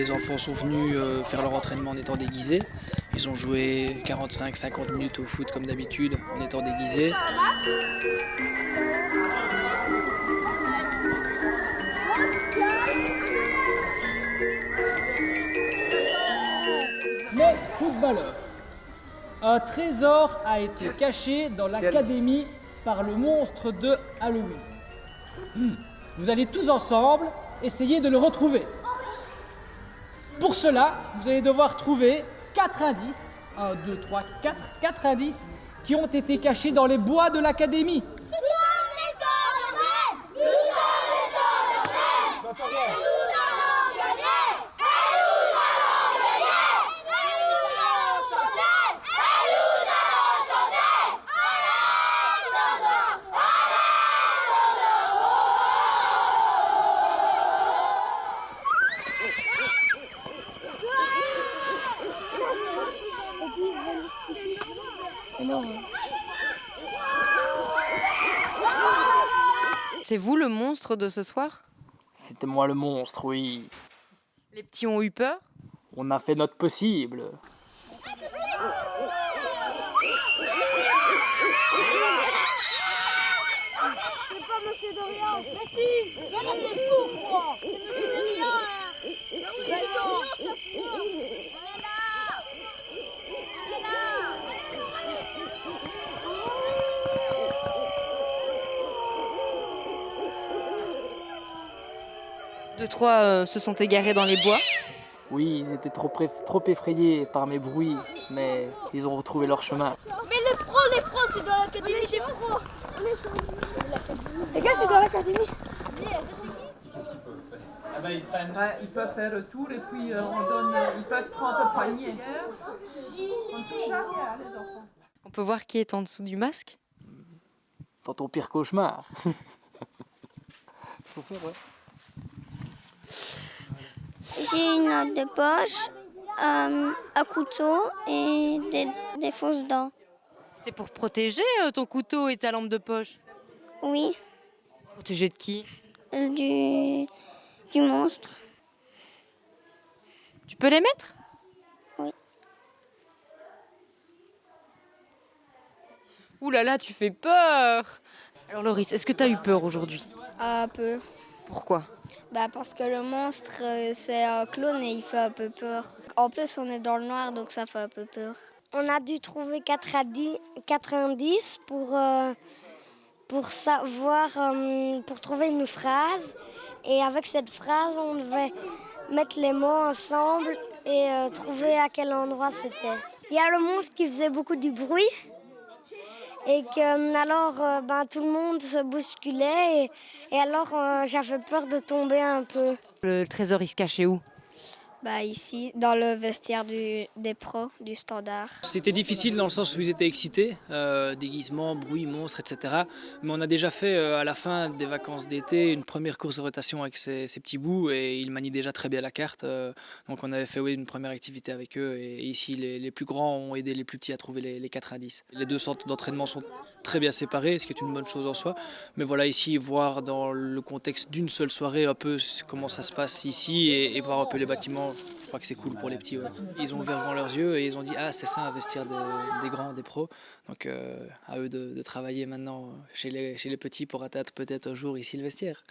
les enfants sont venus faire leur entraînement en étant déguisés. Ils ont joué 45-50 minutes au foot comme d'habitude en étant déguisés. Les footballeurs. Un trésor a été caché dans l'académie par le monstre de Halloween. Vous allez tous ensemble essayer de le retrouver. Pour cela, vous allez devoir trouver 4 indices, 1, 2, 3, 4 indices qui ont été cachés dans les bois de l'académie. C'est vous le monstre de ce soir? C'était moi le monstre, oui. Les petits ont eu peur? On a fait notre possible. C'est pas Monsieur Dorian. Mais si, j'en ai des fous, moi. C'est Monsieur Dorian. C'est Monsieur Dorian, ça se voit. Elle est là. Elle est là. 2-3 se sont égarés dans les bois. Oui, ils étaient trop effrayés par mes bruits, mais ils ont retrouvé leur chemin. Mais les pros, c'est dans l'académie des pros. Les gars, c'est dans l'académie. Qu'est-ce qu'ils peuvent faire? Ils peuvent faire le tour et puis ils peuvent prendre le poignet. On touche à rien, les enfants. On peut voir qui est en dessous du masque? Dans ton pire cauchemar. Faut faire, ouais. J'ai une note de poche, un couteau et des fausses dents. C'était pour protéger ton couteau et ta lampe de poche. Oui, Protéger de qui? du monstre. Tu peux les mettre? Oui. Ouh là là, tu fais peur! Alors Loris, est-ce que tu as eu peur aujourd'hui? Un peu. Pourquoi? Parce que le monstre, c'est un clown et il fait un peu peur. En plus, on est dans le noir, donc ça fait un peu peur. On a dû trouver 4 indices pour savoir, pour trouver une phrase. Et avec cette phrase, on devait mettre les mots ensemble et trouver à quel endroit c'était. Il y a le monstre qui faisait beaucoup du bruit. Et que alors tout le monde se bousculait et alors j'avais peur de tomber un peu. Le trésor, il se cachait où? Ici, dans le vestiaire des pros, du standard. C'était difficile dans le sens où ils étaient excités, déguisement, bruit, monstres, etc. Mais on a déjà fait à la fin des vacances d'été une première course de rotation avec ces petits bouts et ils manient déjà très bien la carte. Donc on avait fait une première activité avec eux et ici les plus grands ont aidé les plus petits à trouver les 4 indices. Les 2 centres d'entraînement sont très bien séparés, ce qui est une bonne chose en soi. Mais voilà, ici, voir dans le contexte d'une seule soirée un peu comment ça se passe ici et voir un peu les bâtiments, je crois que c'est cool pour les petits. Ouais. Ils ont ouvert grand leurs yeux et ils ont dit ah c'est ça investir des grands, des pros. Donc à eux de travailler maintenant chez les petits pour atteindre peut-être un jour ici le vestiaire.